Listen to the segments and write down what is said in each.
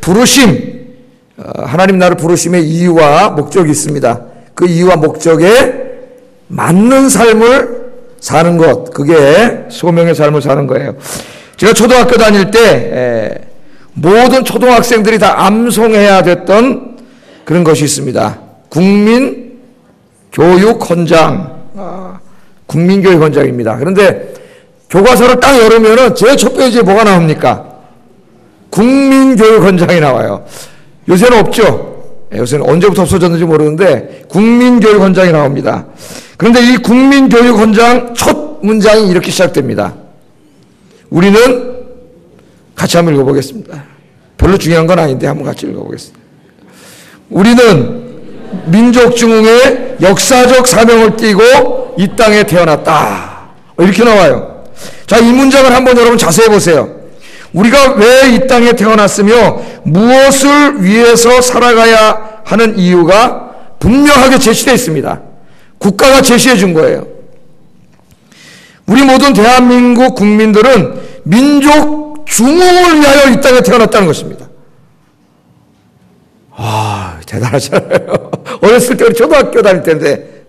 부르심, 하나님 나를 부르심의 이유와 목적이 있습니다. 그 이유와 목적에 맞는 삶을 사는 것, 그게 소명의 삶을 사는 거예요. 제가 초등학교 다닐 때 모든 초등학생들이 다 암송해야 됐던 그런 것이 있습니다. 국민교육헌장, 국민교육헌장입니다. 그런데 교과서를 딱 열으면은 제일 첫 페이지에 뭐가 나옵니까? 국민교육헌장이 나와요. 요새는 없죠. 요새는 언제부터 없어졌는지 모르는데 국민교육헌장이 나옵니다. 그런데 이 국민교육헌장 첫 문장이 이렇게 시작됩니다. 우리는 같이 한번 읽어보겠습니다. 별로 중요한 건 아닌데 한번 같이 읽어보겠습니다. 우리는 민족중흥의 역사적 사명을 띠고 이 땅에 태어났다. 이렇게 나와요. 자, 이 문장을 한번 여러분 자세히 보세요. 우리가 왜 이 땅에 태어났으며 무엇을 위해서 살아가야 하는 이유가 분명하게 제시되어 있습니다. 국가가 제시해 준 거예요. 우리 모든 대한민국 국민들은 민족 중흥을 위하여 이 땅에 태어났다는 것입니다. 대단하잖아요. 어렸을 때 우리 초등학교 다닐 때인데,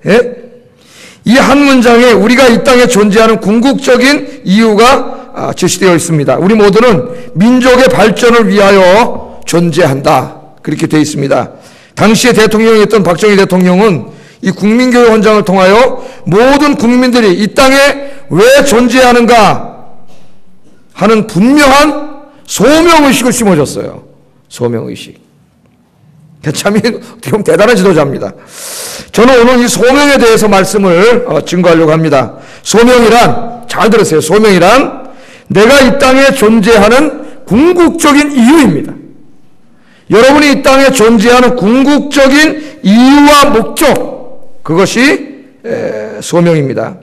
이 한 문장에 우리가 이 땅에 존재하는 궁극적인 이유가 제시되어 있습니다. 우리 모두는 민족의 발전을 위하여 존재한다. 그렇게 되어 있습니다. 당시에 대통령이었던 박정희 대통령은 이 국민교육헌장을 통하여 모든 국민들이 이 땅에 왜 존재하는가 하는 분명한 소명의식을 심어줬어요. 소명의식. 참 어떻게 보면 대단한 지도자입니다. 저는 오늘 이 소명에 대해서 말씀을 증거하려고 합니다. 소명이란, 잘 들으세요. 소명이란 내가 이 땅에 존재하는 궁극적인 이유입니다. 여러분이 이 땅에 존재하는 궁극적인 이유와 목적, 그것이 소명입니다.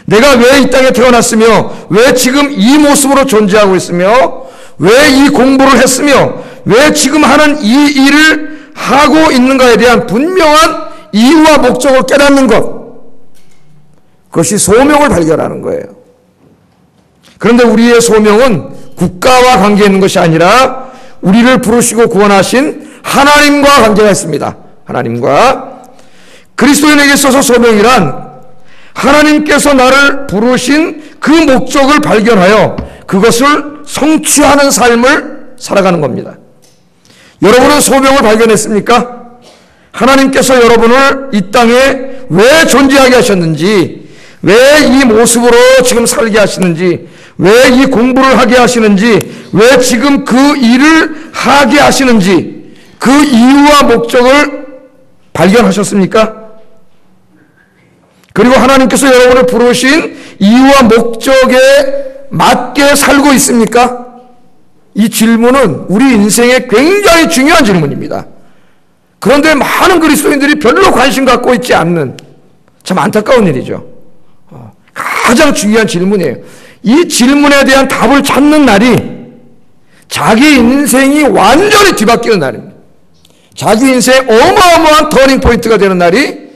내가 왜 이 땅에 태어났으며 왜 지금 이 모습으로 존재하고 있으며 왜 이 공부를 했으며 왜 지금 하는 이 일을 하고 있는가에 대한 분명한 이유와 목적을 깨닫는 것, 그것이 소명을 발견하는 거예요. 그런데 우리의 소명은 국가와 관계 있는 것이 아니라 우리를 부르시고 구원하신 하나님과 관계가 있습니다. 하나님과. 그리스도인에게 있어서 소명이란 하나님께서 나를 부르신 그 목적을 발견하여 그것을 성취하는 삶을 살아가는 겁니다. 여러분은 소명을 발견했습니까? 하나님께서 여러분을 이 땅에 왜 존재하게 하셨는지, 왜 이 모습으로 지금 살게 하시는지, 왜 이 공부를 하게 하시는지, 왜 지금 그 일을 하게 하시는지, 그 이유와 목적을 발견하셨습니까? 그리고 하나님께서 여러분을 부르신 이유와 목적에 맞게 살고 있습니까? 이 질문은 우리 인생에 굉장히 중요한 질문입니다. 그런데 많은 그리스도인들이 별로 관심 갖고 있지 않는, 참 안타까운 일이죠. 가장 중요한 질문이에요. 이 질문에 대한 답을 찾는 날이 자기 인생이 완전히 뒤바뀌는 날입니다. 자기 인생의 어마어마한 터닝 포인트가 되는 날이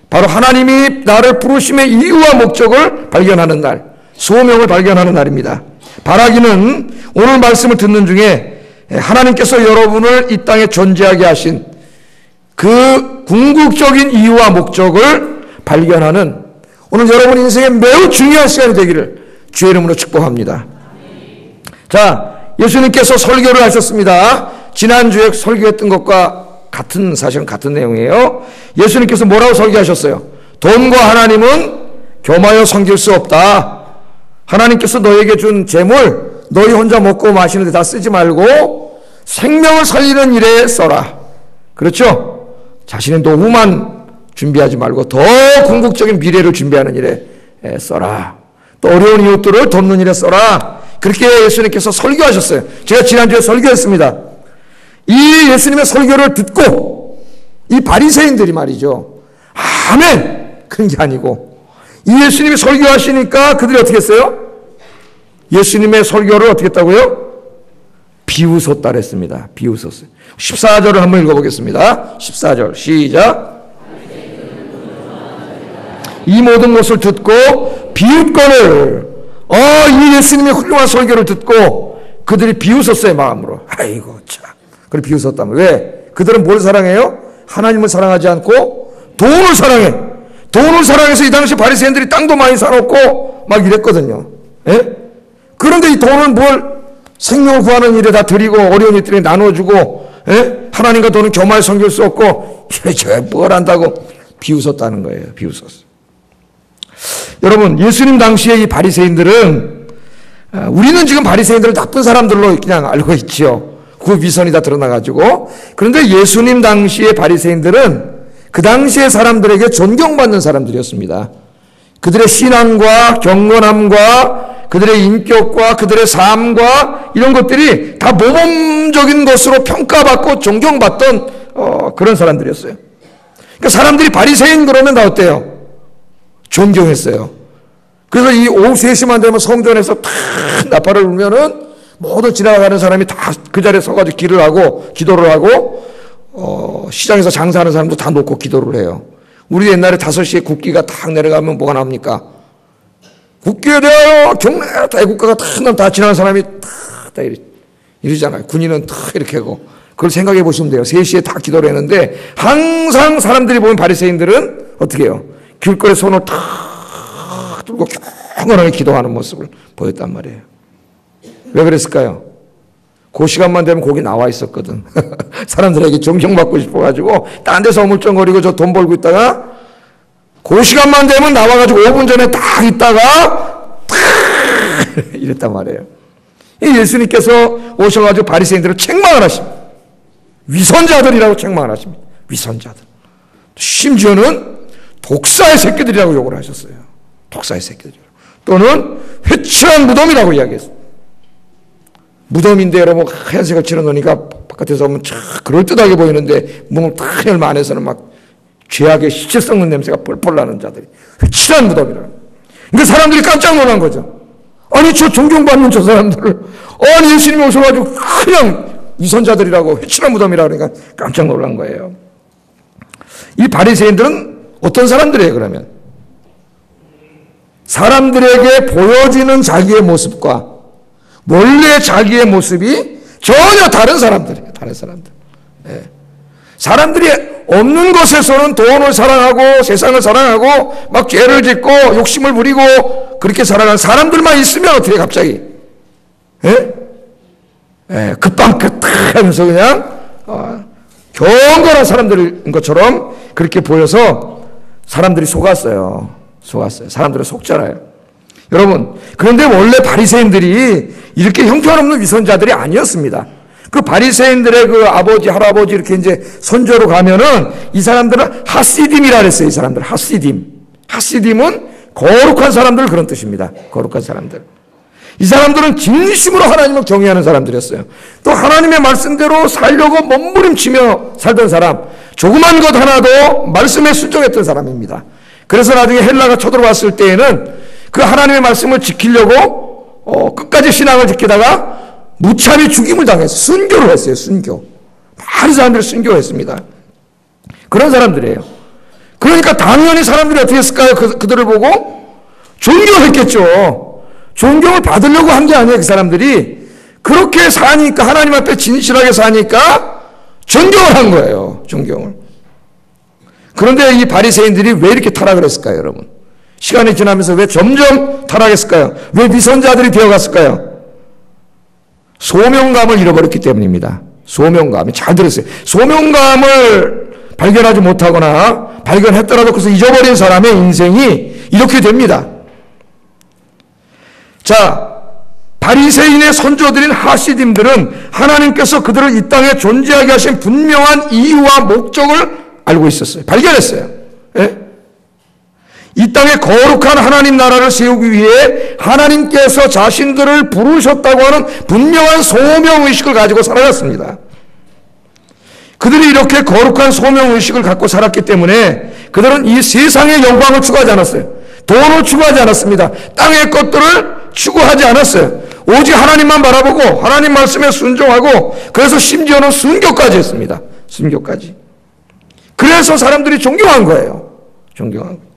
바로 하나님이 나를 부르심의 이유와 목적을 발견하는 날, 소명을 발견하는 날입니다. 바라기는 오늘 말씀을 듣는 중에 하나님께서 여러분을 이 땅에 존재하게 하신 그 궁극적인 이유와 목적을 발견하는 오늘 여러분 인생에 매우 중요한 시간이 되기를 주의 이름으로 축복합니다. 자, 예수님께서 설교를 하셨습니다. 지난주에 설교했던 것과 사실은 같은 내용이에요. 예수님께서 뭐라고 설교하셨어요? 돈과 하나님은 겸하여 섬길 수 없다. 하나님께서 너에게 준 재물, 너희 혼자 먹고 마시는 데 다 쓰지 말고 생명을 살리는 일에 써라. 그렇죠? 자신의 노후만 준비하지 말고 더 궁극적인 미래를 준비하는 일에 써라. 또 어려운 이웃들을 돕는 일에 써라. 그렇게 예수님께서 설교하셨어요. 제가 지난주에 설교했습니다. 이 예수님의 설교를 듣고 이 바리새인들이 말이죠. 아멘! 그런 게 아니고 이 예수님이 설교하시니까 그들이 어떻게 했어요? 예수님의 설교를 어떻게 했다고요? 비웃었다 그랬습니다. 비웃었어요. 14절을 한번 읽어보겠습니다. 14절 시작. 이 모든 것을 듣고 비웃거늘 이 예수님의 훌륭한 설교를 듣고 그들이 비웃었어요, 마음으로. 아이고, 참. 그걸 비웃었다면. 왜? 그들은 뭘 사랑해요? 하나님을 사랑하지 않고 돈을 사랑해. 돈을 사랑해서 이 당시 바리새인들이 땅도 많이 사놓고 막 이랬거든요. 예? 그런데 이 돈을 뭘 생명을 구하는 일에 다 드리고 어려운 일들에 나눠주고, 예? 하나님과 돈은 겸할 섬길 수 없고, 저 뭘 한다고 비웃었다는 거예요. 비웃었어. 여러분, 예수님 당시에 이 바리새인들은, 우리는 지금 바리새인들을 나쁜 사람들로 그냥 알고 있지요. 그 위선이 다 드러나가지고. 그런데 예수님 당시의 바리새인들은 그 당시의 사람들에게 존경받는 사람들이었습니다. 그들의 신앙과 경건함과 그들의 인격과 그들의 삶과 이런 것들이 다 모범적인 것으로 평가받고 존경받던 그런 사람들이었어요. 그러니까 사람들이 바리새인 그러면 다 어때요? 존경했어요. 그래서 이 오후 3시만 되면 성전에서 탁 나팔을 울면은 모두 지나가는 사람이 다 그 자리에 서가지고 기도를 하고, 시장에서 장사하는 사람도 다 놓고 기도를 해요. 우리 옛날에 5시에 국기가 탁 내려가면 뭐가 나옵니까? 국기에 대하여 경례, 애국가가 탁 나면 다 지나가는 사람이 다 이러잖아요. 군인은 탁 이렇게 하고. 그걸 생각해 보시면 돼요. 3시에 다 기도를 했는데, 항상 사람들이 보면 바리새인들은 어떻게 해요? 길거리에 손을 탁 들고 경건하게 기도하는 모습을 보였단 말이에요. 왜 그랬을까요? 그 시간만 되면 거기 나와 있었거든. 사람들에게 존경받고 싶어가지고 딴 데서 어물쩡거리고 저 돈 벌고 있다가 그 시간만 되면 나와가지고 5분 전에 딱 있다가 이랬단 말이에요. 예수님께서 오셔가지고 바리새인들을 책망을 하십니다. 위선자들이라고 책망을 하십니다. 위선자들. 심지어는 독사의 새끼들이라고 욕을 하셨어요. 독사의 새끼들이라고. 또는 회칠한 무덤이라고 이야기했어요. 무덤인데 여러분 하얀색을 칠해놓으니까 바깥에서 보면 참 그럴듯하게 보이는데 문을 딱 열면 안에서는 막 죄악의 시체 썩는 냄새가 펄펄 나는 자들이 회칠한 무덤이라고. 그러니까 사람들이 깜짝 놀란 거죠. 아니 저 존경받는 저 사람들을 아니 예수님이 오셔가지고 그냥 위선자들이라고 회칠한 무덤이라고 그러니까 깜짝 놀란 거예요. 이 바리새인들은 어떤 사람들이에요 그러면? 사람들에게 보여지는 자기의 모습과 원래 자기의 모습이 전혀 다른 사람들이에요. 다른 사람들. 네. 사람들이 없는 것에서는 돈을 사랑하고 세상을 사랑하고 막 죄를 짓고 욕심을 부리고 그렇게 살아가는 사람들만 있으면 어떻게 갑자기 급방긋 하면서 그냥 경건한 사람들인 것처럼 그렇게 보여서 사람들이 속았어요. 사람들은 속잖아요. 여러분, 그런데 원래 바리새인들이 이렇게 형편없는 위선자들이 아니었습니다. 그 바리새인들의 그 아버지, 할아버지 이렇게 이제 선조로 가면은 이 사람들은 하시딤이라 그랬어요. 이 사람들 하시딤. 하시딤은 거룩한 사람들 그런 뜻입니다. 거룩한 사람들. 이 사람들은 진심으로 하나님을 경외하는 사람들이었어요. 또 하나님의 말씀대로 살려고 몸부림치며 살던 사람, 조그만 것 하나도 말씀에 순종했던 사람입니다. 그래서 나중에 헬라가 쳐들어왔을 때에는 그 하나님의 말씀을 지키려고 끝까지 신앙을 지키다가 무참히 죽임을 당했어요. 순교를 했어요. 순교. 많은 사람들이 순교했습니다. 그런 사람들이에요. 그러니까 당연히 사람들이 어떻게 했을까요? 그들을 보고 존경했겠죠. 존경을 받으려고 한 게 아니에요. 그 사람들이 그렇게 사니까 하나님 앞에 진실하게 사니까 존경을 한 거예요. 존경을. 그런데 이 바리새인들이 왜 이렇게 타락을 했을까요, 여러분? 시간이 지나면서 왜 점점 타락했을까요? 왜 위선자들이 되어갔을까요? 소명감을 잃어버렸기 때문입니다. 소명감이 잘 들었어요. 소명감을 발견하지 못하거나 발견했더라도 그래서 잊어버린 사람의 인생이 이렇게 됩니다. 자, 바리새인의 선조들인 하시딤들은 하나님께서 그들을 이 땅에 존재하게 하신 분명한 이유와 목적을 알고 있었어요. 발견했어요. 예? 이 땅에 거룩한 하나님 나라를 세우기 위해 하나님께서 자신들을 부르셨다고 하는 분명한 소명의식을 가지고 살아갔습니다. 그들이 이렇게 거룩한 소명의식을 갖고 살았기 때문에 그들은 이 세상의 영광을 추구하지 않았어요. 돈을 추구하지 않았습니다. 땅의 것들을 추구하지 않았어요. 오직 하나님만 바라보고 하나님 말씀에 순종하고 그래서 심지어는 순교까지 했습니다. 순교까지. 그래서 사람들이 존경한 거예요. 존경한 거예요.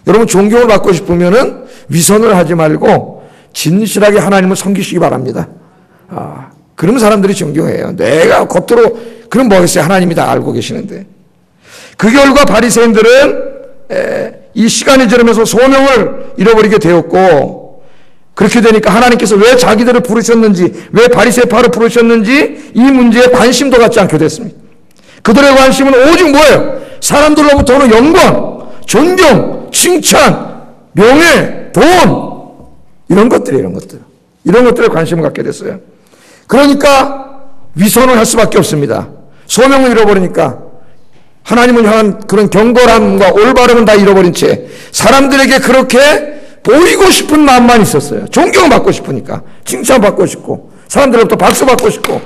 여러분 존경을 받고 싶으면은 위선을 하지 말고 진실하게 하나님을 섬기시기 바랍니다. 그런 사람들이 존경해요. 내가 겉으로 그럼 뭐겠어요? 하나님이 다 알고 계시는데. 그 결과 바리새인들은 이 시간이 지나면서 소명을 잃어버리게 되었고, 그렇게 되니까 하나님께서 왜 자기들을 부르셨는지, 왜 바리새파를 부르셨는지 이 문제에 관심도 갖지 않게 됐습니다. 그들의 관심은 오직 뭐예요? 사람들로부터 오는 영광, 존경, 칭찬, 명예, 돈, 이런 것들이에요. 이런 것들에 관심을 갖게 됐어요. 그러니까 위선을 할 수밖에 없습니다. 소명을 잃어버리니까 하나님을 향한 그런 경건함과 올바름은 다 잃어버린 채 사람들에게 그렇게 보이고 싶은 마음만 있었어요. 존경받고 싶으니까. 칭찬받고 싶고, 사람들로부터 박수 받고 싶고.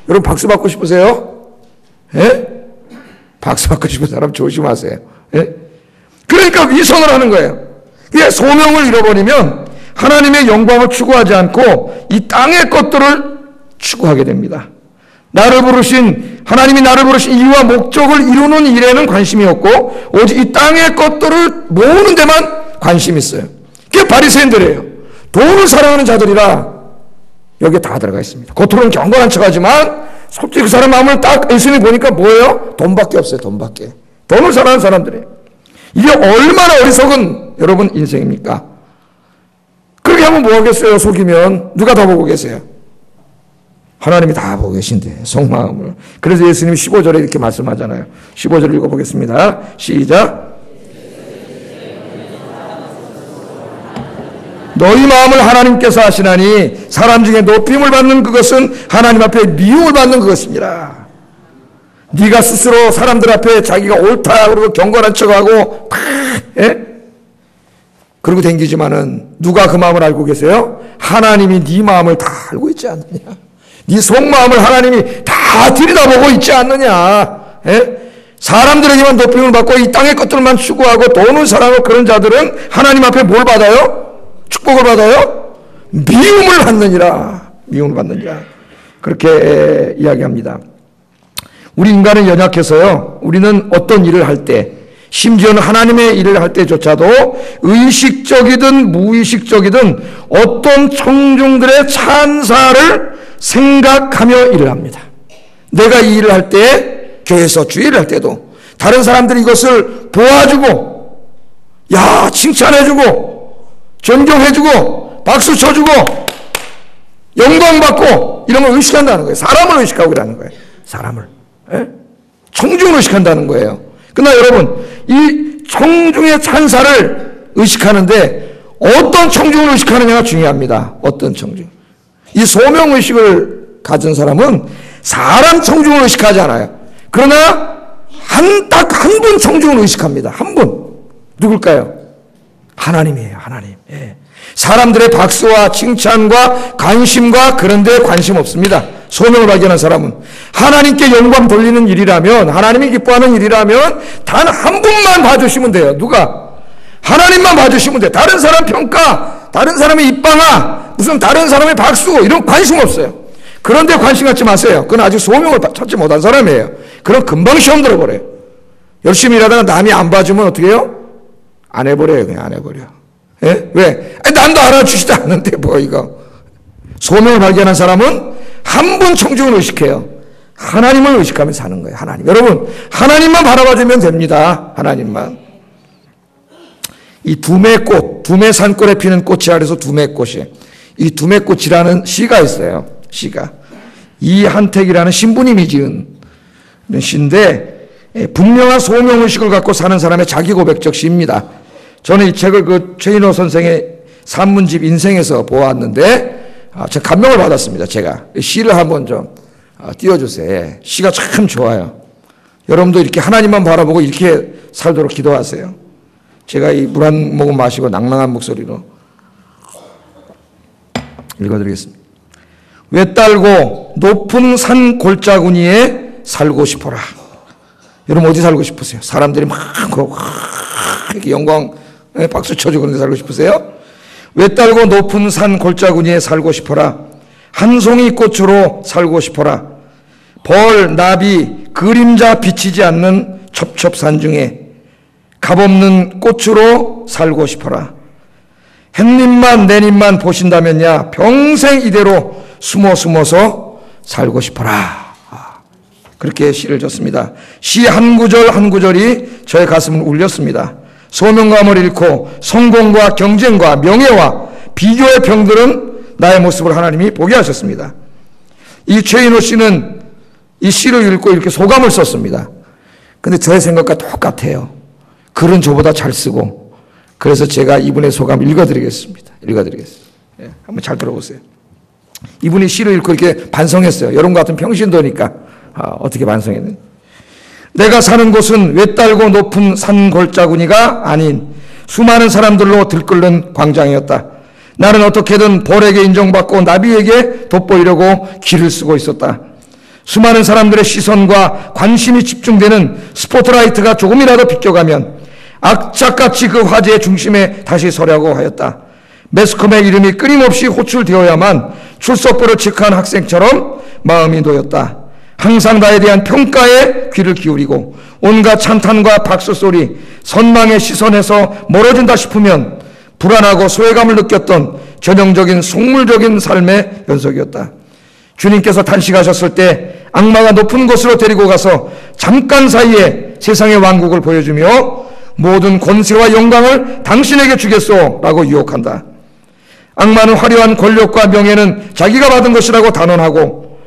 여러분 박수 받고 싶으세요? 예? 박수 받고 싶은 사람 조심하세요. 예? 그러니까 위선을 하는 거예요. 그게 소명을 잃어버리면 하나님의 영광을 추구하지 않고 이 땅의 것들을 추구하게 됩니다. 하나님이 나를 부르신 이유와 목적을 이루는 일에는 관심이 없고 오직 이 땅의 것들을 모으는 데만 관심이 있어요. 그게 바리새인들이에요. 돈을 사랑하는 자들이라 여기에 다 들어가 있습니다. 겉으로는 경건한 척하지만 솔직히 그 사람 마음을 딱 예수님이 보니까 뭐예요? 돈밖에 없어요. 돈밖에. 돈을 사랑하는 사람들이에요. 이게 얼마나 어리석은 여러분 인생입니까? 그렇게 하면 뭐 하겠어요? 속이면 누가 다 보고 계세요? 하나님이 다 보고 계신데 속마음을. 그래서 예수님이 15절에 이렇게 말씀하잖아요. 15절 읽어보겠습니다. 시작. 너희 마음을 하나님께서 아시나니 사람 중에 높임을 받는 그것은 하나님 앞에 미움을 받는 그것이니라. 네가 스스로 사람들 앞에 자기가 옳다 그러고 경건한 척하고 그러고 댕기지만은 누가 그 마음을 알고 계세요? 하나님이 네 마음을 다 알고 있지 않느냐. 네 속마음을 하나님이 다 들여다보고 있지 않느냐. 사람들에게만 높임을 받고 이 땅의 것들만 추구하고 돈을 사랑하고 그런 자들은 하나님 앞에 뭘 받아요? 축복을 받아요? 미움을 받느니라. 미움을 받느니라. 그렇게 이야기합니다. 우리 인간은 연약해서요. 우리는 어떤 일을 할 때, 심지어는 하나님의 일을 할 때조차도 의식적이든 무의식적이든 어떤 청중들의 찬사를 생각하며 일을 합니다. 내가 이 일을 할 때, 교회에서 주일을 할 때도 다른 사람들이 이것을 도와주고, 칭찬해주고, 존경해주고 박수 쳐주고 영광받고 이런 걸 의식한다는 거예요. 사람을 의식하고 일하는 거예요. 사람을. 청중을 의식한다는 거예요. 그러나 여러분 이 청중의 찬사를 의식하는데 어떤 청중을 의식하느냐가 중요합니다. 어떤 청중. 이 소명의식을 가진 사람은 사람 청중을 의식하지 않아요. 그러나 딱 한 분 청중을 의식합니다. 한 분. 누굴까요? 하나님이에요. 하나님. 사람들의 박수와 칭찬과 관심과 그런 데 관심 없습니다. 소명을 발견한 사람은 하나님께 영광 돌리는 일이라면, 하나님이 기뻐하는 일이라면 단 한 분만 봐주시면 돼요. 누가? 하나님만 봐주시면 돼요. 다른 사람 평가, 다른 사람의 입방아, 무슨 다른 사람의 박수 이런 관심 없어요. 그런데 관심 갖지 마세요. 그건 아직 소명을 찾지 못한 사람이에요. 그럼 금방 시험 들어버려요. 열심히 일하다가 남이 안 봐주면 어떻게 해요? 안 해버려요. 그냥 안 해버려. 왜? 남도 알아주지도 않는데 뭐 이거. 소명을 발견한 사람은 한 분 청중을 의식해요. 하나님을 의식하며 사는 거예요. 하나님. 여러분 하나님만 바라봐주면 됩니다. 하나님만. 이 두매꽃, 두매산골에 피는 꽃이 아래서 두매꽃이. 이 두매꽃이라는 시가 있어요. 시가. 이한택이라는 신부님이 지은 시인데 분명한 소명의식을 갖고 사는 사람의 자기 고백적 시입니다. 저는 이 책을 최인호 선생의 산문집 인생에서 보았는데 제가 감명을 받았습니다. 제가 시를 한번 좀 띄워주세요. 시가 참 좋아요. 여러분도 이렇게 하나님만 바라보고 이렇게 살도록 기도하세요. 제가 이 물 한 모금 마시고 낭낭한 목소리로 읽어드리겠습니다. 외딸고 높은 산 골짜구니에 살고 싶어라. 여러분 어디 살고 싶으세요? 사람들이 막 이렇게 영광 박수 쳐주고 그런 데 살고 싶으세요? 외딸고 높은 산 골짜구니에 살고 싶어라. 한 송이 꽃으로 살고 싶어라. 벌, 나비, 그림자 비치지 않는 첩첩산 중에 값없는 꽃으로 살고 싶어라. 햇님만 내님만 보신다면야 평생 이대로 숨어서 살고 싶어라. 그렇게 시를 졌습니다. 시 한 구절 한 구절이 저의 가슴을 울렸습니다. 소명감을 잃고 성공과 경쟁과 명예와 비교의 병들은 나의 모습을 하나님이 보게 하셨습니다. 이 최인호 씨는 이 시를 읽고 이렇게 소감을 썼습니다. 근데 저의 생각과 똑같아요. 글은 저보다 잘 쓰고. 그래서 제가 이분의 소감을 읽어드리겠습니다. 예, 한번 잘 들어보세요. 이분이 시를 읽고 이렇게 반성했어요. 여러분 같은 평신도니까 어떻게 반성했는지. 내가 사는 곳은 외딸고 높은 산 골짜구니가 아닌 수많은 사람들로 들끓는 광장이었다. 나는 어떻게든 벌에게 인정받고 나비에게 돋보이려고 길을 쓰고 있었다. 수많은 사람들의 시선과 관심이 집중되는 스포트라이트가 조금이라도 비껴가면 악착같이 그 화제의 중심에 다시 서려고 하였다. 매스컴의 이름이 끊임없이 호출되어야만 출석부를 체크한 학생처럼 마음이 놓였다. 항상 나에 대한 평가에 귀를 기울이고 온갖 찬탄과 박수소리, 선망의 시선에서 멀어진다 싶으면 불안하고 소외감을 느꼈던 전형적인 속물적인 삶의 연속이었다. 주님께서 탄식하셨을 때 악마가 높은 곳으로 데리고 가서 잠깐 사이에 세상의 왕국을 보여주며 모든 권세와 영광을 당신에게 주겠소 라고 유혹한다. 악마는 화려한 권력과 명예는 자기가 받은 것이라고 단언하고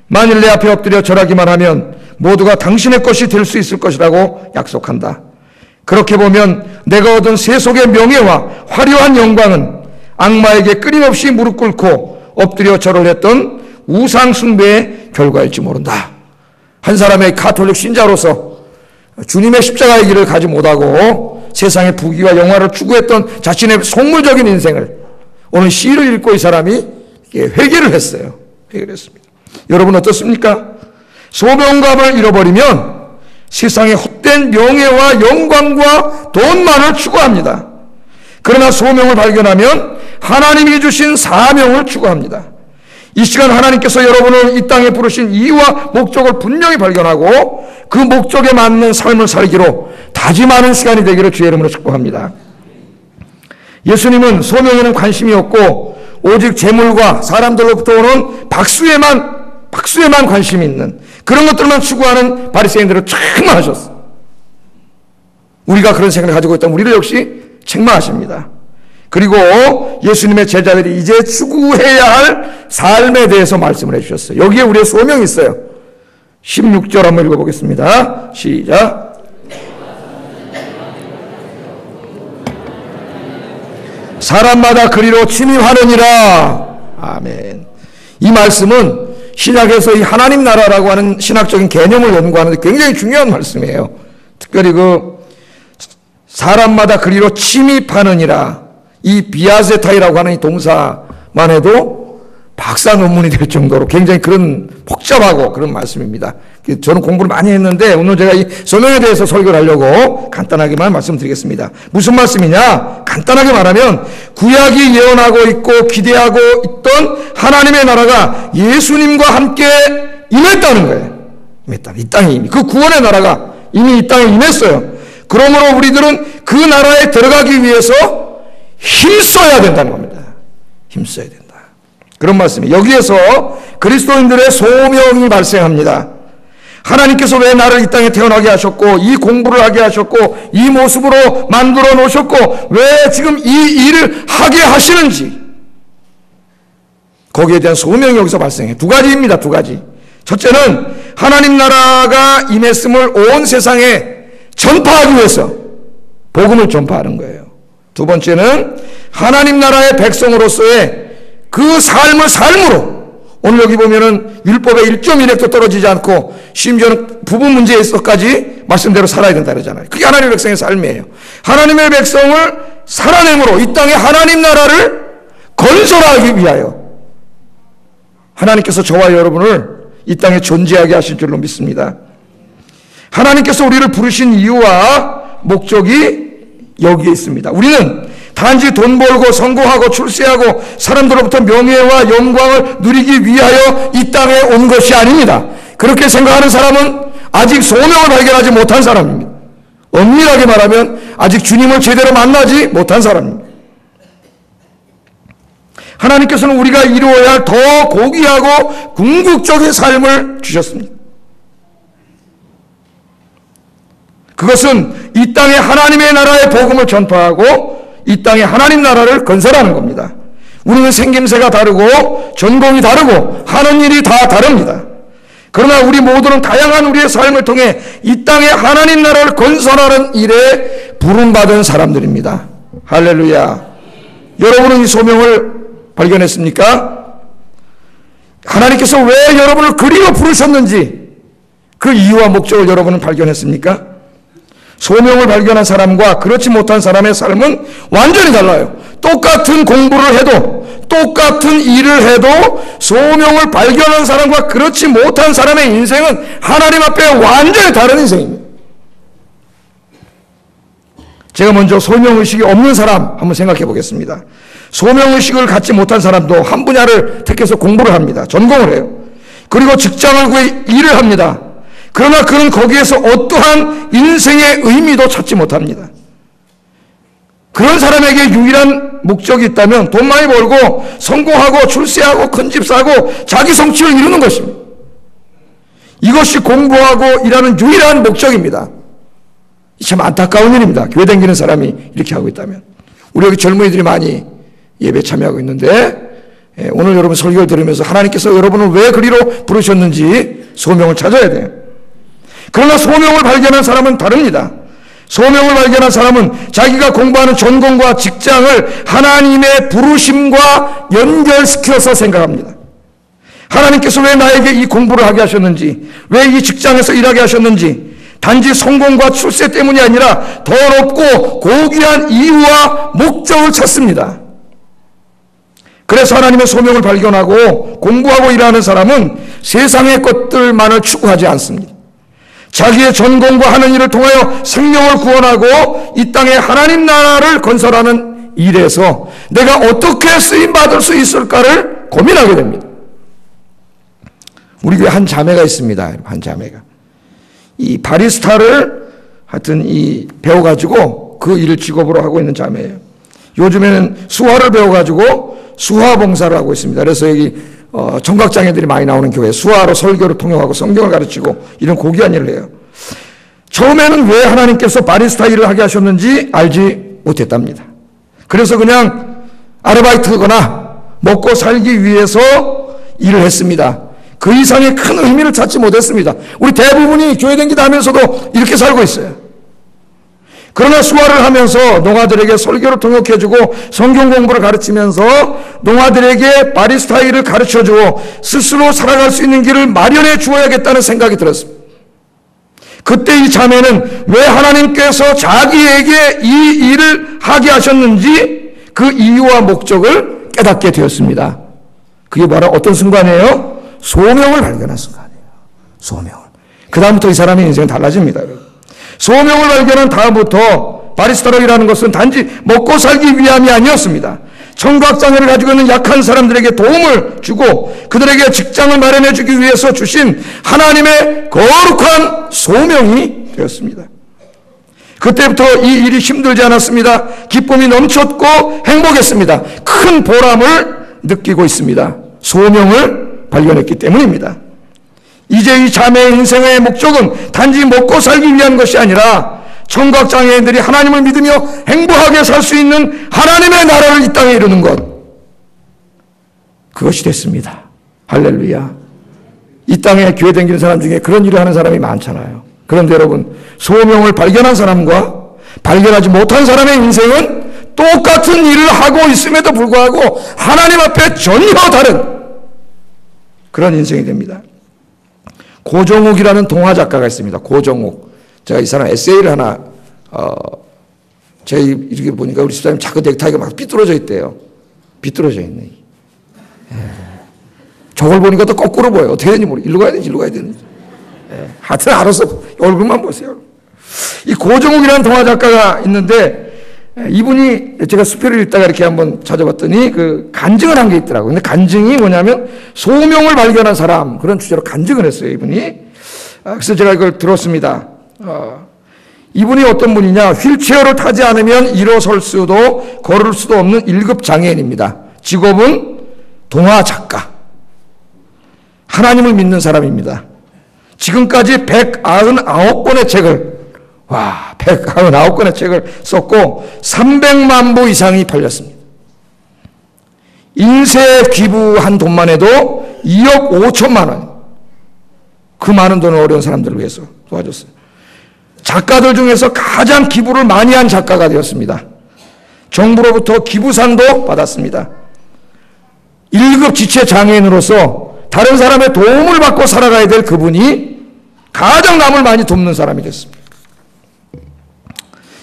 만일 내 앞에 엎드려 절하기만 하면 모두가 당신의 것이 될 수 있을 것이라고 약속한다. 그렇게 보면 내가 얻은 세속의 명예와 화려한 영광은 악마에게 끊임없이 무릎 꿇고 엎드려 절을 했던 우상 숭배의 결과일지 모른다. 한 사람의 가톨릭 신자로서 주님의 십자가의 길을 가지 못하고 세상의 부귀와 영화를 추구했던 자신의 속물적인 인생을 오늘 시를 읽고 이 사람이 회개를 했어요. 회개를 했습니다. 여러분 어떻습니까? 소명감을 잃어버리면 세상의 헛된 명예와 영광과 돈만을 추구합니다. 그러나 소명을 발견하면 하나님이 주신 사명을 추구합니다. 이 시간 하나님께서 여러분을 이 땅에 부르신 이유와 목적을 분명히 발견하고 그 목적에 맞는 삶을 살기로 다짐하는 시간이 되기를 주의 이름으로 축복합니다. 예수님은 소명에는 관심이 없고 오직 재물과 사람들로부터 오는 박수에만 관심이 있는 그런 것들만 추구하는 바리새인들을 책망하셨어. 우리가 그런 생각을 가지고 있다면 우리를 역시 책망하십니다. 그리고 예수님의 제자들이 이제 추구해야 할 삶에 대해서 말씀을 해주셨어요. 여기에 우리의 소명이 있어요. 16절 한번 읽어보겠습니다. 시작. 사람마다 그리로 침입하느니라. 아멘. 이 말씀은 신약에서 이 하나님 나라라고 하는 신학적인 개념을 연구하는데 굉장히 중요한 말씀이에요. 특별히 사람마다 그리로 침입하느니라. 이 비아세타이라고 하는 이 동사만 해도 박사 논문이 될 정도로 굉장히 그런 복잡하고 그런 말씀입니다. 저는 공부를 많이 했는데 오늘 제가 이 소명에 대해서 설교를 하려고 간단하게만 말씀드리겠습니다. 무슨 말씀이냐? 간단하게 말하면 구약이 예언하고 있고 기대하고 있던 하나님의 나라가 예수님과 함께 임했다는 거예요. 임했다. 이 땅에 이미 그 구원의 나라가 이미 이 땅에 임했어요. 그러므로 우리들은 그 나라에 들어가기 위해서 힘써야 된다는 겁니다. 힘써야 된다. 그런 말씀이에요. 여기에서 그리스도인들의 소명이 발생합니다. 하나님께서 왜 나를 이 땅에 태어나게 하셨고 이 공부를 하게 하셨고 이 모습으로 만들어 놓으셨고 왜 지금 이 일을 하게 하시는지 거기에 대한 소명이 여기서 발생해요. 두 가지입니다. 두 가지. 첫째는 하나님 나라가 임했음을 온 세상에 전파하기 위해서 복음을 전파하는 거예요. 두 번째는 하나님 나라의 백성으로서의 그 삶을 삶으로 오늘 여기 보면은 율법의 1.1획도 떨어지지 않고 심지어는 부부 문제에 있어까지 말씀대로 살아야 된다 그러잖아요. 그게 하나님의 백성의 삶이에요. 하나님의 백성을 살아내므로 이 땅에 하나님 나라를 건설하기 위하여 하나님께서 저와 여러분을 이 땅에 존재하게 하실 줄로 믿습니다. 하나님께서 우리를 부르신 이유와 목적이 여기에 있습니다. 우리는 단지 돈 벌고 성공하고 출세하고 사람들로부터 명예와 영광을 누리기 위하여 이 땅에 온 것이 아닙니다. 그렇게 생각하는 사람은 아직 소명을 발견하지 못한 사람입니다. 엄밀하게 말하면 아직 주님을 제대로 만나지 못한 사람입니다. 하나님께서는 우리가 이루어야 할 더 고귀하고 궁극적인 삶을 주셨습니다. 그것은 이 땅에 하나님의 나라의 복음을 전파하고 이 땅에 하나님 나라를 건설하는 겁니다. 우리는 생김새가 다르고 전공이 다르고 하는 일이 다 다릅니다. 그러나 우리 모두는 다양한 우리의 삶을 통해 이 땅에 하나님 나라를 건설하는 일에 부름받은 사람들입니다. 할렐루야. 여러분은 이 소명을 발견했습니까? 하나님께서 왜 여러분을 그리워 부르셨는지 그 이유와 목적을 여러분은 발견했습니까? 소명을 발견한 사람과 그렇지 못한 사람의 삶은 완전히 달라요. 똑같은 공부를 해도 똑같은 일을 해도 소명을 발견한 사람과 그렇지 못한 사람의 인생은 하나님 앞에 완전히 다른 인생입니다. 제가 먼저 소명의식이 없는 사람 한번 생각해 보겠습니다. 소명의식을 갖지 못한 사람도 한 분야를 택해서 공부를 합니다. 전공을 해요. 그리고 직장을 구해 일을 합니다. 그러나 그는 거기에서 어떠한 인생의 의미도 찾지 못합니다. 그런 사람에게 유일한 목적이 있다면 돈 많이 벌고 성공하고 출세하고 큰 집 사고 자기 성취를 이루는 것입니다. 이것이 공부하고 일하는 유일한 목적입니다. 참 안타까운 일입니다. 교회 다니는 사람이 이렇게 하고 있다면. 우리 여기 젊은이들이 많이 예배 참여하고 있는데 오늘 여러분 설교를 들으면서 하나님께서 여러분을 왜 그리로 부르셨는지 소명을 찾아야 돼요. 그러나 소명을 발견한 사람은 다릅니다. 소명을 발견한 사람은 자기가 공부하는 전공과 직장을 하나님의 부르심과 연결시켜서 생각합니다. 하나님께서 왜 나에게 이 공부를 하게 하셨는지, 왜 이 직장에서 일하게 하셨는지, 단지 성공과 출세 때문이 아니라 더 높고 고귀한 이유와 목적을 찾습니다. 그래서 하나님의 소명을 발견하고 공부하고 일하는 사람은 세상의 것들만을 추구하지 않습니다. 자기의 전공과 하는 일을 통하여 생명을 구원하고 이 땅에 하나님 나라를 건설하는 일에서 내가 어떻게 쓰임받을 수 있을까를 고민하게 됩니다. 우리 교회 한 자매가 있습니다. 한 자매가. 이 바리스타를 하여튼 배워가지고 그 일을 직업으로 하고 있는 자매예요. 요즘에는 수화를 배워가지고 수화봉사를 하고 있습니다. 그래서 여기 청각장애들이 많이 나오는 교회 수화로 설교를 통역하고 성경을 가르치고 이런 고귀한 일을 해요. 처음에는 왜 하나님께서 바리스타 일을 하게 하셨는지 알지 못했답니다. 그래서 그냥 아르바이트거나 먹고 살기 위해서 일을 했습니다. 그 이상의 큰 의미를 찾지 못했습니다. 우리 대부분이 교회 다니다 하면서도 이렇게 살고 있어요. 그러나 수화를 하면서 농아들에게 설교를 통역해주고 성경 공부를 가르치면서 농아들에게 바리스타 일을 가르쳐주고 스스로 살아갈 수 있는 길을 마련해 주어야겠다는 생각이 들었습니다. 그때 이 자매는 왜 하나님께서 자기에게 이 일을 하게 하셨는지 그 이유와 목적을 깨닫게 되었습니다. 그게 바로 어떤 순간이에요? 소명을 발견한 순간이에요. 소명을. 그 다음부터 이 사람의 인생은 달라집니다. 소명을 발견한 다음부터 바리스타로 일하는 것은 단지 먹고 살기 위함이 아니었습니다. 청각장애를 가지고 있는 약한 사람들에게 도움을 주고 그들에게 직장을 마련해 주기 위해서 주신 하나님의 거룩한 소명이 되었습니다. 그때부터 이 일이 힘들지 않았습니다. 기쁨이 넘쳤고 행복했습니다. 큰 보람을 느끼고 있습니다. 소명을 발견했기 때문입니다. 이제 이 자매의 인생의 목적은 단지 먹고 살기 위한 것이 아니라 청각장애인들이 하나님을 믿으며 행복하게 살 수 있는 하나님의 나라를 이 땅에 이루는 것, 그것이 됐습니다. 할렐루야. 이 땅에 교회 다니는 사람 중에 그런 일을 하는 사람이 많잖아요. 그런데 여러분, 소명을 발견한 사람과 발견하지 못한 사람의 인생은 똑같은 일을 하고 있음에도 불구하고 하나님 앞에 전혀 다른 그런 인생이 됩니다. 고정욱이라는 동화 작가가 있습니다. 고정욱. 제가 이 사람 에세이를 하나, 제가 이렇게 보니까 우리 집사님 자꾸 넥타이가 막 삐뚤어져 있대요. 삐뚤어져 있네. 저걸 보니까 또 거꾸로 보여요. 어떻게 되는지 모르겠어요. 일로 가야 되는지, 일로 가야 되는지. 하여튼 알아서 얼굴만 보세요. 이 고정욱이라는 동화 작가가 있는데, 이분이 제가 수표를 읽다가 이렇게 한번 찾아봤더니 그 간증을 한 게 있더라고요. 근데 간증이 뭐냐면 소명을 발견한 사람, 그런 주제로 간증을 했어요, 이분이. 그래서 제가 이걸 들었습니다. 이분이 어떤 분이냐, 휠체어를 타지 않으면 일어설 수도 걸을 수도 없는 1급 장애인입니다. 직업은 동화 작가. 하나님을 믿는 사람입니다. 지금까지 199권의 책을 199권의 책을 썼고 300만 부 이상이 팔렸습니다. 인쇄에 기부한 돈만 해도 2억 5천만 원. 그 많은 돈을 어려운 사람들을 위해서 도와줬어요. 작가들 중에서 가장 기부를 많이 한 작가가 되었습니다. 정부로부터 기부상도 받았습니다. 1급 지체장애인으로서 다른 사람의 도움을 받고 살아가야 될 그분이 가장 남을 많이 돕는 사람이 됐습니다.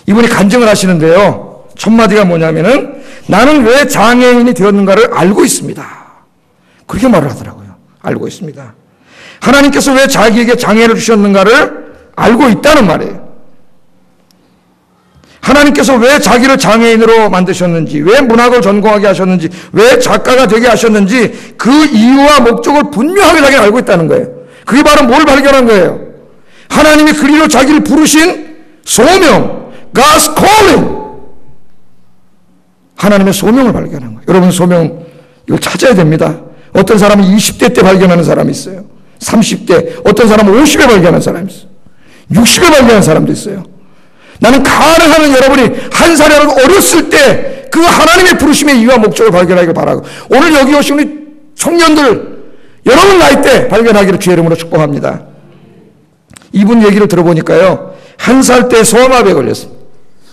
이분이 간증을 하시는데요. 첫 마디가 뭐냐면은 나는 왜 장애인이 되었는가를 알고 있습니다. 그렇게 말을 하더라고요. 알고 있습니다. 하나님께서 왜 자기에게 장애를 주셨는가를 알고 있다는 말이에요. 하나님께서 왜 자기를 장애인으로 만드셨는지, 왜 문학을 전공하게 하셨는지, 왜 작가가 되게 하셨는지 그 이유와 목적을 분명하게 자기가 알고 있다는 거예요. 그게 바로 뭘 발견한 거예요? 하나님이 그리로 자기를 부르신 소명, God's calling. 하나님의 소명을 발견한 거예요. 여러분 소명 이걸 찾아야 됩니다. 어떤 사람은 20대 때 발견하는 사람이 있어요. 30대, 어떤 사람은 50에 발견하는 사람이 있어요. 60에 발견하는 사람도 있어요. 나는 가능하면 여러분이 한 살이라도 어렸을 때 그 하나님의 부르심의 이유와 목적을 발견하길 바라고, 오늘 여기 오신 우리 청년들 여러분 나이 때 발견하기를 주의 이름으로 축복합니다. 이분 얘기를 들어보니까요, 한 살 때 소아마비에 걸렸습니다.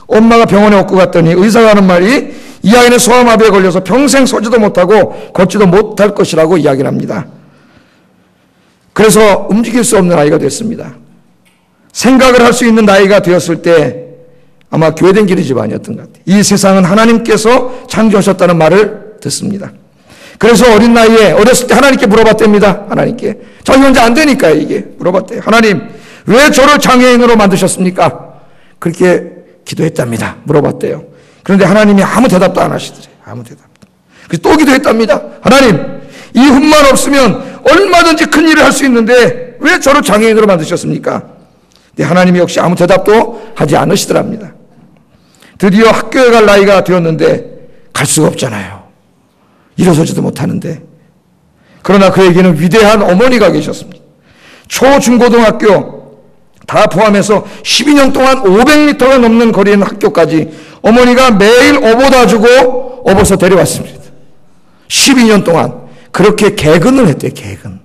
엄마가 병원에 업고 갔더니 의사가 하는 말이 이 아이는 소아마비에 걸려서 평생 서지도 못하고 걷지도 못할 것이라고 이야기를 합니다. 그래서 움직일 수 없는 아이가 됐습니다. 생각을 할 수 있는 나이가 되었을 때 아마 교회된 길이 집안이었던 것 같아요. 이 세상은 하나님께서 창조하셨다는 말을 듣습니다. 그래서 어린 나이에 어렸을 때 하나님께 물어봤답니다. 하나님께. 자기 혼자 안 되니까 이게 물어봤대요. 하나님 왜 저를 장애인으로 만드셨습니까? 그렇게 기도했답니다. 물어봤대요. 그런데 하나님이 아무 대답도 안 하시더래요. 아무 대답도. 그래서 또 기도했답니다. 하나님 이 흠만 없으면 얼마든지 큰 일을 할 수 있는데 왜 저를 장애인으로 만드셨습니까? 근데 하나님이 역시 아무 대답도 하지 않으시더랍니다. 드디어 학교에 갈 나이가 되었는데 갈 수가 없잖아요. 일어서지도 못하는데. 그러나 그에게는 위대한 어머니가 계셨습니다. 초중고등학교 다 포함해서 12년 동안 500m가 넘는 거리에 있는 학교까지 어머니가 매일 업어다 주고 업어서 데려왔습니다. 12년 동안 그렇게 개근을 했대요. 개근.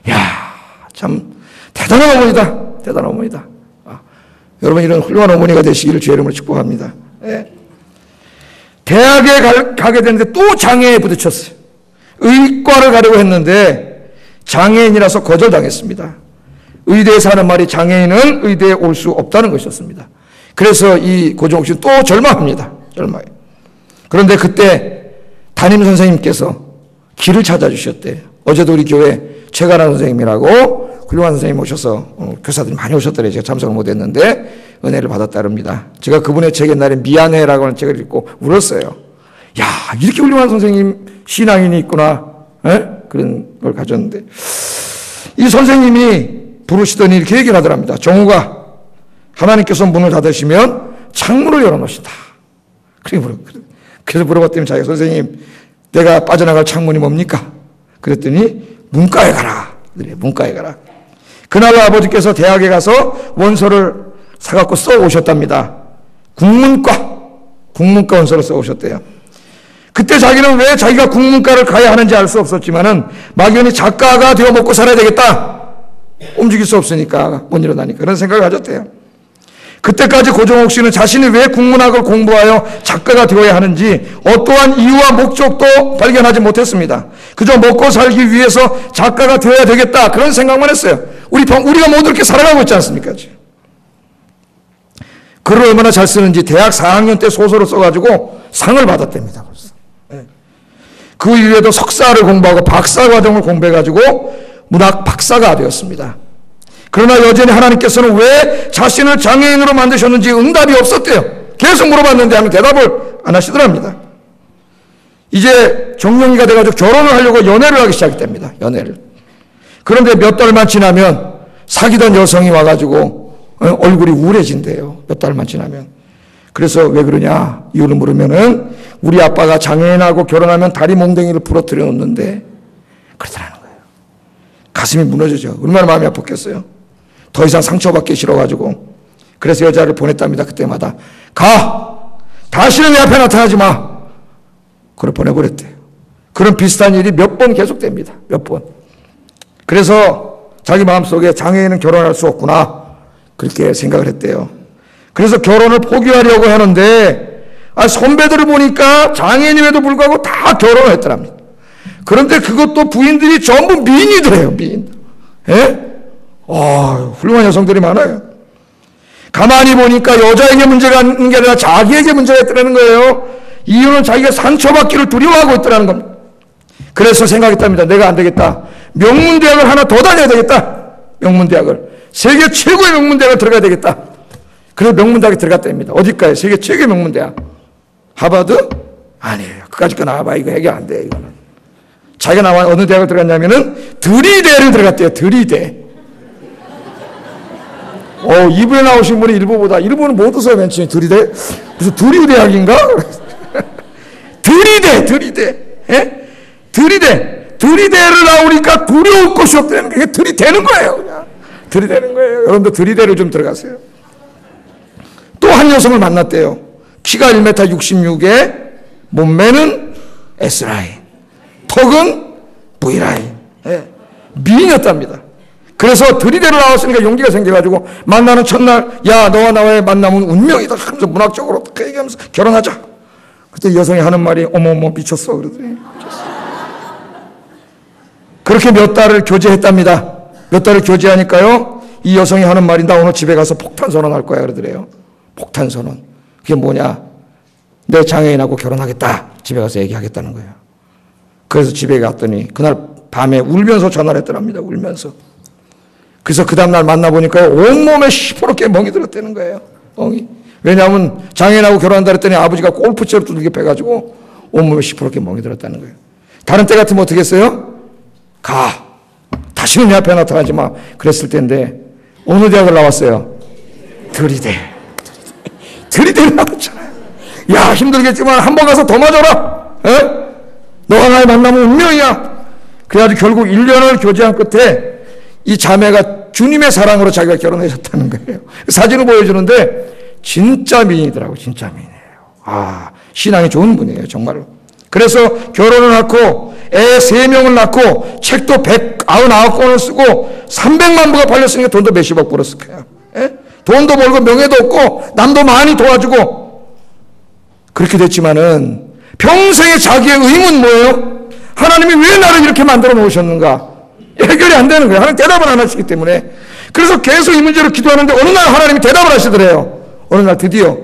야, 참 대단한 어머니다. 대단한 어머니다. 여러분 이런 훌륭한 어머니가 되시기를 주의 이름으로 축복합니다. 네. 대학에 가게 되는데 또 장애에 부딪혔어요. 의과를 가려고 했는데 장애인이라서 거절당했습니다. 의대에서 하는 말이 장애인은 의대에 올 수 없다는 것이었습니다. 그래서 이 고종욱 씨는 또 절망합니다. 절망해요. 그런데 그때 담임 선생님께서 길을 찾아주셨대요. 어제도 우리 교회 최가란 선생님이라고 훌륭한 선생님 오셔서 교사들이 많이 오셨더래요. 제가 참석을 못했는데 은혜를 받았다릅니다. 제가 그분의 책 옛날에 미안해라고 하는 책을 읽고 울었어요. 야, 이렇게 훌륭한 선생님 신앙인이 있구나. 에? 그런 걸 가졌는데 이 선생님이 부르시더니 이렇게 얘기를 하더랍니다. 정우가 하나님께서 문을 닫으시면 창문을 열어놓으신다. 그래서 물어봤더니 자기가 선생님 내가 빠져나갈 창문이 뭡니까? 그랬더니 문과에 가라. 문과에 가라. 그날 아버지께서 대학에 가서 원서를 사갖고 써 오셨답니다. 국문과 원서를 써 오셨대요. 그때 자기는 왜 자기가 국문과를 가야 하는지 알 수 없었지만은 막연히 작가가 되어 먹고 살아야 되겠다. 움직일 수 없으니까, 못 일어나니까 그런 생각을 가졌대요. 그때까지 고종욱 씨는 자신이 왜 국문학을 공부하여 작가가 되어야 하는지 어떠한 이유와 목적도 발견하지 못했습니다. 그저 먹고 살기 위해서 작가가 되어야 되겠다 그런 생각만 했어요. 우리가 모두 이렇게 살아가고 있지 않습니까? 글을 얼마나 잘 쓰는지 대학 4학년 때 소설을 써가지고 상을 받았답니다. 벌써. 그 이후에도 석사를 공부하고 박사과정을 공부해가지고 문학 박사가 되었습니다. 그러나 여전히 하나님께서는 왜 자신을 장애인으로 만드셨는지 응답이 없었대요. 계속 물어봤는데 하면 대답을 안 하시더랍니다. 이제 정년기가 돼가지고 결혼을 하려고 연애를 하기 시작했답니다. 연애를. 그런데 몇 달만 지나면 사귀던 여성이 와가지고 얼굴이 우울해진대요. 몇 달만 지나면. 그래서 왜 그러냐 이유를 물으면은 우리 아빠가 장애인하고 결혼하면 다리 몽댕이를 부러뜨려 놓는데 그러더라는 거예요. 가슴이 무너지죠. 얼마나 마음이 아팠겠어요. 더 이상 상처받기 싫어가지고. 그래서 여자를 보냈답니다. 그때마다. 가! 다시는 내 앞에 나타나지 마! 그걸 보내버렸대요. 그런 비슷한 일이 몇 번 계속됩니다. 몇 번. 그래서 자기 마음속에 장애인은 결혼할 수 없구나. 그렇게 생각을 했대요. 그래서 결혼을 포기하려고 하는데 선배들을 보니까 장애인임에도 불구하고 다 결혼을 했더랍니다. 그런데 그것도 부인들이 전부 미인이더래요. 미인. 예? 훌륭한 여성들이 많아요. 가만히 보니까 여자에게 문제가 있는 게 아니라 자기에게 문제가 있다는 거예요. 이유는 자기가 상처받기를 두려워하고 있다는 겁니다. 그래서 생각했답니다. 내가 안 되겠다. 명문대학을 하나 더 다녀야 되겠다. 명문대학을. 세계 최고의 명문대학을 들어가야 되겠다. 그래서 명문대학에 들어갔답니다. 어디까지? 세계 최고의 명문대학. 하버드? 아니에요. 그까짓 거 나와봐. 이거 해결 안 돼. 이거는. 자기가 나와 어느 대학을 들어갔냐면은 드리대를 들어갔대요. 드리대. 이분에 나오신 분이 일본은 못 웃어요. 맨 처음에 드리대. 무슨 드리대학인가? 드리대. 예? 드리대를 나오니까 두려울 것이 없다는 게 이게 들이대는 거예요. 그냥. 들이대는 거예요. 여러분도 드리대를 좀 들어가세요. 또 한 여성을 만났대요. 키가 1m 66에 몸매는 S라인, 턱은 V라인. 예. 미인이었답니다. 그래서 들이대로 나왔으니까 용기가 생겨가지고 만나는 첫날 야 너와 나와의 만남은 운명이다 하면서 문학적으로 그 얘기하면서 결혼하자. 그때 여성이 하는 말이 어머머 미쳤어 그러더니 그렇게 몇 달을 교제했답니다. 몇 달을 교제하니까요 이 여성이 하는 말이 나 오늘 집에 가서 폭탄 선언할 거야 그러더래요. 폭탄 선언. 그게 뭐냐? 내 장애인하고 결혼하겠다. 집에 가서 얘기하겠다는 거예요. 그래서 집에 갔더니 그날 밤에 울면서 전화를 했더랍니다. 울면서. 그래서 그 다음날 만나보니까 온몸에 시퍼렇게 멍이 들었다는 거예요. 멍이. 왜냐하면 장애인하고 결혼한다 그랬더니 아버지가 골프채로 두들겨 패가지고 온몸에 시퍼렇게 멍이 들었다는 거예요. 다른 때 같으면 어떻게 했어요? 가. 다시는 내 앞에 나타나지 마. 그랬을 텐데 어느 대학을 나왔어요? 드리대를 나왔잖아요. 야 힘들겠지만 한번 가서 더 맞아라. 에? 너와 나의 만남은 운명이야. 그래가지고 결국 1년을 교제한 끝에 이 자매가 주님의 사랑으로 자기가 결혼하셨다는 거예요. 사진을 보여주는데 진짜 미인이더라고요. 진짜 미인이에요. 신앙이 좋은 분이에요. 정말로. 그래서 결혼을 낳고 애 3명을 낳고 책도 199권을 쓰고 300만 부가 팔렸으니까 돈도 몇십억 벌었을 거예요. 예? 돈도 벌고 명예도 얻고 남도 많이 도와주고 그렇게 됐지만은 평생의 자기의 의문 뭐예요? 하나님이 왜 나를 이렇게 만들어 놓으셨는가? 해결이 안 되는 거예요. 하나님 대답을 안 하시기 때문에. 그래서 계속 이 문제로 기도하는데 어느 날 하나님이 대답을 하시더래요. 어느 날 드디어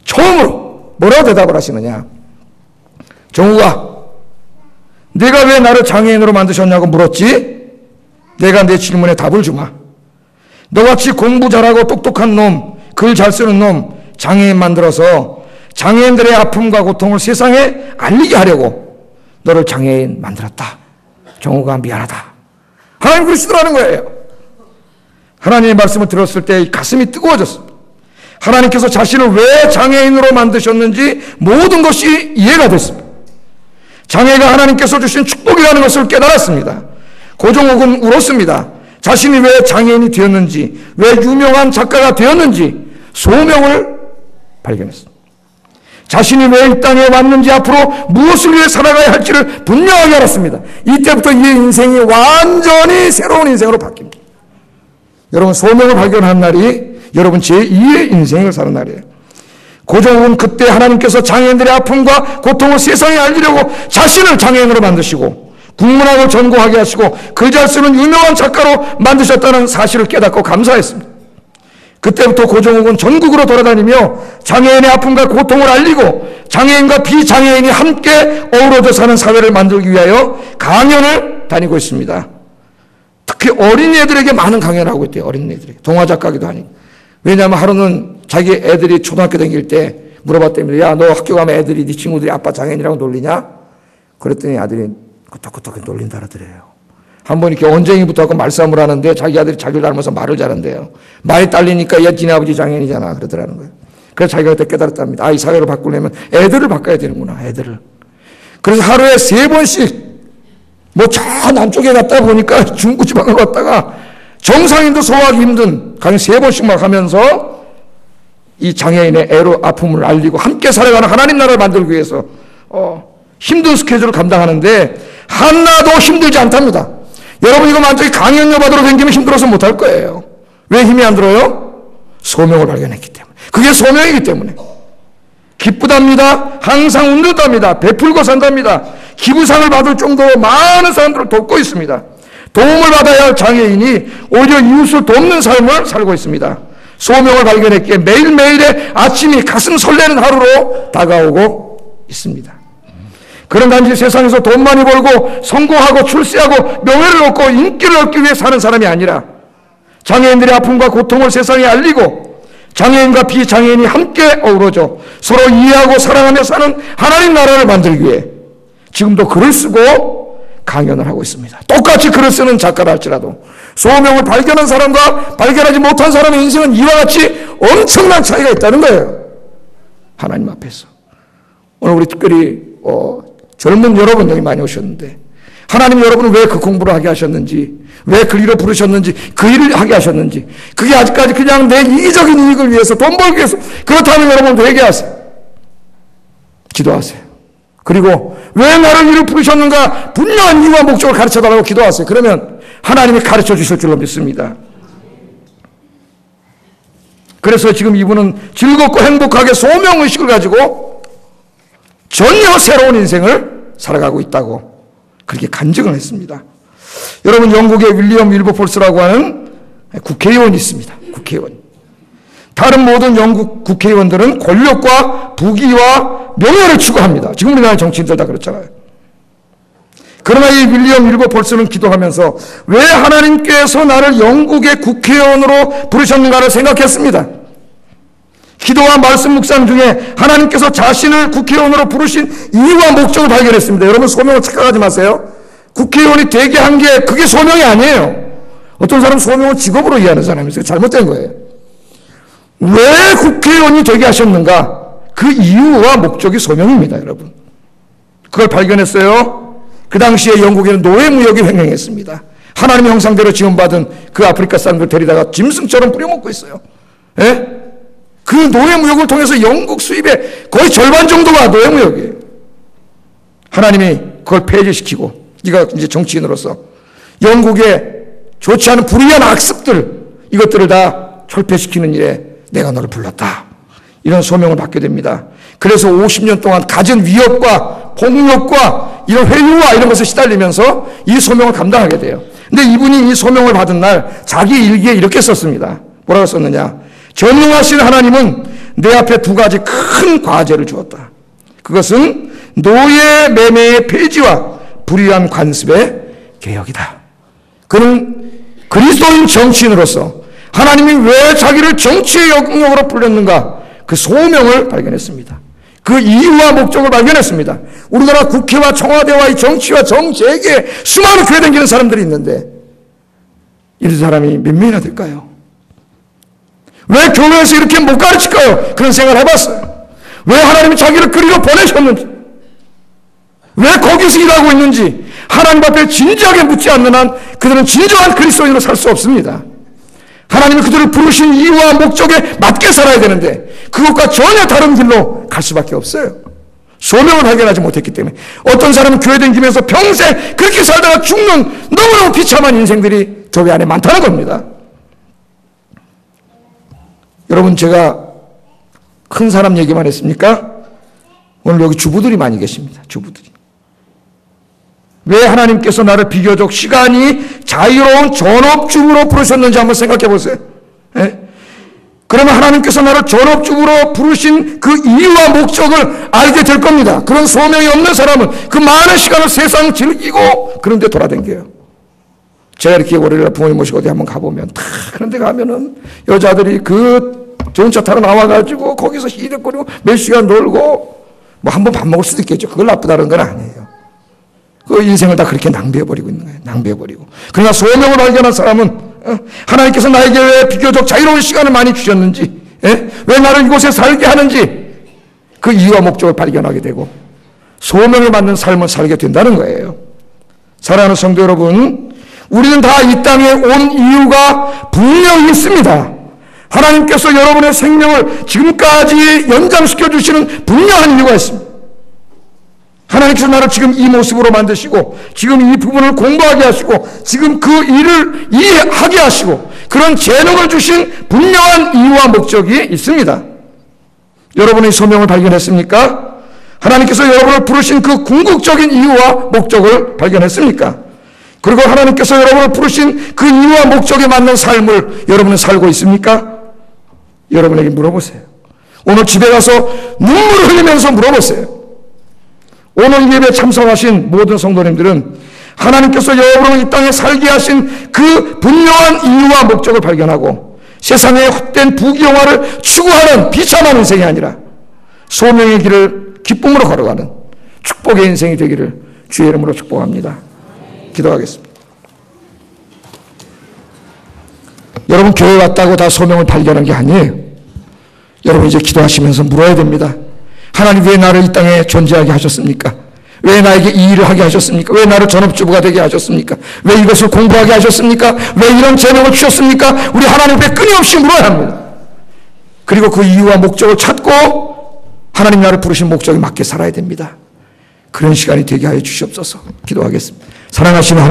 처음으로 뭐라고 대답을 하시느냐? 정우가 네가 왜 나를 장애인으로 만드셨냐고 물었지? 내가 내 질문에 답을 주마. 너같이 공부 잘하고 똑똑한 놈, 글 잘 쓰는 놈 장애인 만들어서 장애인들의 아픔과 고통을 세상에 알리게 하려고 너를 장애인 만들었다. 정우가 미안하다. 하나님 그러시더라는 거예요. 하나님의 말씀을 들었을 때 가슴이 뜨거워졌습니다. 하나님께서 자신을 왜 장애인으로 만드셨는지 모든 것이 이해가 됐습니다. 장애가 하나님께서 주신 축복이라는 것을 깨달았습니다. 고종욱은 울었습니다. 자신이 왜 장애인이 되었는지, 왜 유명한 작가가 되었는지 소명을 발견했습니다. 자신이 왜 이 땅에 왔는지 앞으로 무엇을 위해 살아가야 할지를 분명하게 알았습니다. 이때부터 이의 인생이 완전히 새로운 인생으로 바뀝니다. 여러분 소명을 발견한 날이 여러분 제2의 인생을 사는 날이에요. 고종욱은 그때 하나님께서 장애인들의 아픔과 고통을 세상에 알리려고 자신을 장애인으로 만드시고 국문학을 전공하게 하시고 글 잘 쓰는 유명한 작가로 만드셨다는 사실을 깨닫고 감사했습니다. 그때부터 고종욱은 전국으로 돌아다니며 장애인의 아픔과 고통을 알리고 장애인과 비장애인이 함께 어우러져 사는 사회를 만들기 위하여 강연을 다니고 있습니다. 특히 어린이들에게 많은 강연을 하고 있대요. 어린이들에게. 동화작가기도 하니까. 왜냐하면 하루는 자기 애들이 초등학교 다닐 때 물어봤답니다. 야, 너 학교 가면 애들이 네 친구들이 아빠 장애인이라고 놀리냐? 그랬더니 아들이 끄떡끄떡 놀린다 그러더래요. 한번 이렇게 언쟁이부터 하고 말싸움을 하는데 자기 아들이 자기를 닮아서 말을 잘한대요. 말이 딸리니까 얘 니네 아버지 장애인이잖아 그러더라는 거예요. 그래서 자기가 그때 깨달았답니다. 아, 이 사회를 바꾸려면 애들을 바꿔야 되는구나, 애들을. 그래서 하루에 3번씩 뭐 저 남쪽에 갔다 보니까 중부지방을 갔다가 정상인도 소화하기 힘든 강의 3번씩 막 하면서 이 장애인의 애로 아픔을 알리고 함께 살아가는 하나님 나라를 만들기 위해서 힘든 스케줄을 감당하는데 하나도 힘들지 않답니다. 여러분 이거 만약에 강연 여바도로 댕기면 힘들어서 못할 거예요. 왜 힘이 안 들어요? 소명을 발견했기 때문에. 그게 소명이기 때문에. 기쁘답니다. 항상 웃는답니다. 베풀고 산답니다. 기부상을 받을 정도로 많은 사람들을 돕고 있습니다. 도움을 받아야 할 장애인이 오히려 이웃을 돕는 삶을 살고 있습니다. 소명을 발견했기에 매일매일의 아침이 가슴 설레는 하루로 다가오고 있습니다. 그런 단지 세상에서 돈 많이 벌고 성공하고 출세하고 명예를 얻고 인기를 얻기 위해 사는 사람이 아니라 장애인들의 아픔과 고통을 세상에 알리고 장애인과 비장애인이 함께 어우러져 서로 이해하고 사랑하며 사는 하나님 나라를 만들기 위해 지금도 글을 쓰고 강연을 하고 있습니다. 똑같이 글을 쓰는 작가라 할지라도 소명을 발견한 사람과 발견하지 못한 사람의 인생은 이와 같이 엄청난 차이가 있다는 거예요. 하나님 앞에서. 오늘 우리 특별히 젊은 여러분 여기 많이 오셨는데 하나님 여러분은 왜 그 공부를 하게 하셨는지, 왜 그 일을 부르셨는지, 그 일을 하게 하셨는지, 그게 아직까지 그냥 내 이기적인 이익을 위해서, 돈 벌기 위해서, 그렇다면 여러분도 회개하세요. 기도하세요. 그리고 왜 나를 이를 부르셨는가 분명한 이유와 목적을 가르쳐달라고 기도하세요. 그러면 하나님이 가르쳐 주실 줄로 믿습니다. 그래서 지금 이분은 즐겁고 행복하게 소명의식을 가지고 전혀 새로운 인생을 살아가고 있다고 그렇게 간증을 했습니다. 여러분 영국의 윌리엄 윌버포스라고 하는 국회의원이 있습니다. 국회의원. 다른 모든 영국 국회의원들은 권력과 부귀와 명예를 추구합니다. 지금 우리나라 정치인들 다 그렇잖아요. 그러나 이 윌리엄 윌버포스는 기도하면서 왜 하나님께서 나를 영국의 국회의원으로 부르셨는가를 생각했습니다. 기도와 말씀 묵상 중에 하나님께서 자신을 국회의원으로 부르신 이유와 목적을 발견했습니다. 여러분 소명을 착각하지 마세요. 국회의원이 되게 한 게 그게 소명이 아니에요. 어떤 사람은 소명을 직업으로 이해하는 사람이 있어요. 잘못된 거예요. 왜 국회의원이 되게 하셨는가? 그 이유와 목적이 소명입니다, 여러분. 그걸 발견했어요. 그 당시에 영국에는 노예무역이 횡행했습니다. 하나님의 형상대로 지원받은 그 아프리카 사람들 데리다가 짐승처럼 뿌려먹고 있어요. 예? 그 노예무역을 통해서 영국 수입의 거의 절반 정도가 노예무역이에요. 하나님이 그걸 폐지시키고 네가 이제 정치인으로서 영국의 좋지 않은 불의한 악습들 이것들을 다 철폐시키는 일에 내가 너를 불렀다. 이런 소명을 받게 됩니다. 그래서 50년 동안 갖은 위협과 폭력과 이런 회유와 이런 것을 시달리면서 이 소명을 감당하게 돼요. 근데 이분이 이 소명을 받은 날 자기 일기에 이렇게 썼습니다. 뭐라고 썼느냐? 전능하신 하나님은 내 앞에 2가지 큰 과제를 주었다. 그것은 노예 매매의 폐지와 불의한 관습의 개혁이다. 그는 그리스도인 정치인으로서 하나님이 왜 자기를 정치의 영역으로 불렀는가 그 소명을 발견했습니다. 그 이유와 목적을 발견했습니다. 우리나라 국회와 청와대와 이 정치와 정재계에 수많은 교회 다니는 사람들이 있는데 이런 사람이 몇 명이나 될까요? 왜 교회에서 이렇게 못 가르칠까요? 그런 생각을 해봤어요. 왜 하나님이 자기를 그리로 보내셨는지, 왜 거기서 일하고 있는지 하나님 앞에 진지하게 묻지 않는 한 그들은 진정한 그리스도인으로 살 수 없습니다. 하나님이 그들을 부르신 이유와 목적에 맞게 살아야 되는데 그것과 전혀 다른 길로 갈 수밖에 없어요. 소명을 발견하지 못했기 때문에 어떤 사람은 교회 다니면서 평생 그렇게 살다가 죽는 너무너무 비참한 인생들이 교회 안에 많다는 겁니다. 여러분 제가 큰 사람 얘기만 했습니까? 오늘 여기 주부들이 많이 계십니다. 주부들이. 왜 하나님께서 나를 비교적 시간이 자유로운 전업주부로 부르셨는지 한번 생각해 보세요. 예? 그러면 하나님께서 나를 전업주부로 부르신 그 이유와 목적을 알게 될 겁니다. 그런 소명이 없는 사람은 그 많은 시간을 세상 즐기고 그런 데 돌아다녀요. 제가 이렇게 월요일에 부모님 모시고 어디 한번 가보면 다 그런 데 가면은 여자들이 그 좋은 차 타러 나와가지고 거기서 히끅거리고 몇 시간 놀고 뭐 한 번 밥 먹을 수도 있겠죠. 그걸 나쁘다는 건 아니에요. 그 인생을 다 그렇게 낭비해버리고 있는 거예요. 낭비해버리고. 그러나 소명을 발견한 사람은 하나님께서 나에게 왜 비교적 자유로운 시간을 많이 주셨는지 왜 나를 이곳에 살게 하는지 그 이유와 목적을 발견하게 되고 소명에 맞는 삶을 살게 된다는 거예요. 사랑하는 성도 여러분, 우리는 다 이 땅에 온 이유가 분명히 있습니다. 하나님께서 여러분의 생명을 지금까지 연장시켜 주시는 분명한 이유가 있습니다. 하나님께서 나를 지금 이 모습으로 만드시고 지금 이 부분을 공부하게 하시고 지금 그 일을 이해하게 하시고 그런 재능을 주신 분명한 이유와 목적이 있습니다. 여러분의 소명을 발견했습니까? 하나님께서 여러분을 부르신 그 궁극적인 이유와 목적을 발견했습니까? 그리고 하나님께서 여러분을 부르신 그 이유와 목적에 맞는 삶을 여러분은 살고 있습니까? 여러분에게 물어보세요. 오늘 집에 가서 눈물을 흘리면서 물어보세요. 오늘 예배에 참석하신 모든 성도님들은 하나님께서 여러분을 이 땅에 살게 하신 그 분명한 이유와 목적을 발견하고 세상의 헛된 부귀영화를 추구하는 비참한 인생이 아니라 소명의 길을 기쁨으로 걸어가는 축복의 인생이 되기를 주의 이름으로 축복합니다. 기도하겠습니다. 여러분 교회 왔다고 다 소명을 발견한 게 아니에요. 여러분 이제 기도하시면서 물어야 됩니다. 하나님 왜 나를 이 땅에 존재하게 하셨습니까? 왜 나에게 이 일을 하게 하셨습니까? 왜 나를 전업주부가 되게 하셨습니까? 왜 이것을 공부하게 하셨습니까? 왜 이런 재능을 주셨습니까? 우리 하나님 앞에 끊임없이 물어야 합니다. 그리고 그 이유와 목적을 찾고 하나님 나를 부르신 목적에 맞게 살아야 됩니다. 그런 시간이 되게 하여 주시옵소서. 기도하겠습니다. 사랑하시는 하나님